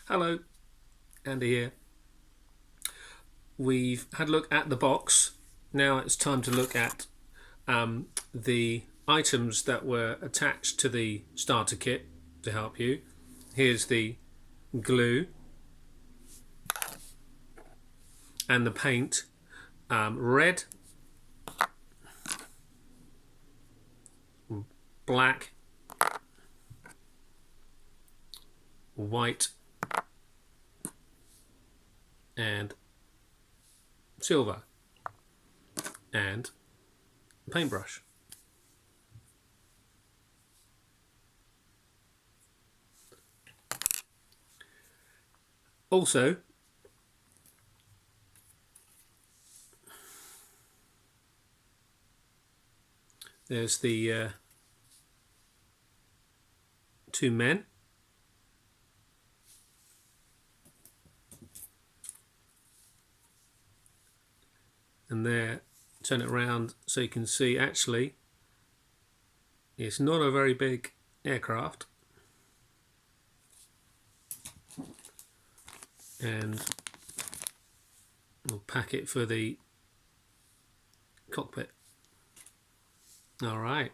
Hello, Andy here. We've had a look at the box. Now it's time to look at the items that were attached to the starter kit to help you. Here's the glue and the paint. Red, black, white, and silver, and paintbrush. Also, there's the two men. And there, turn it around so you can see actually it's not a very big aircraft. And we'll pack it for the cockpit. All right.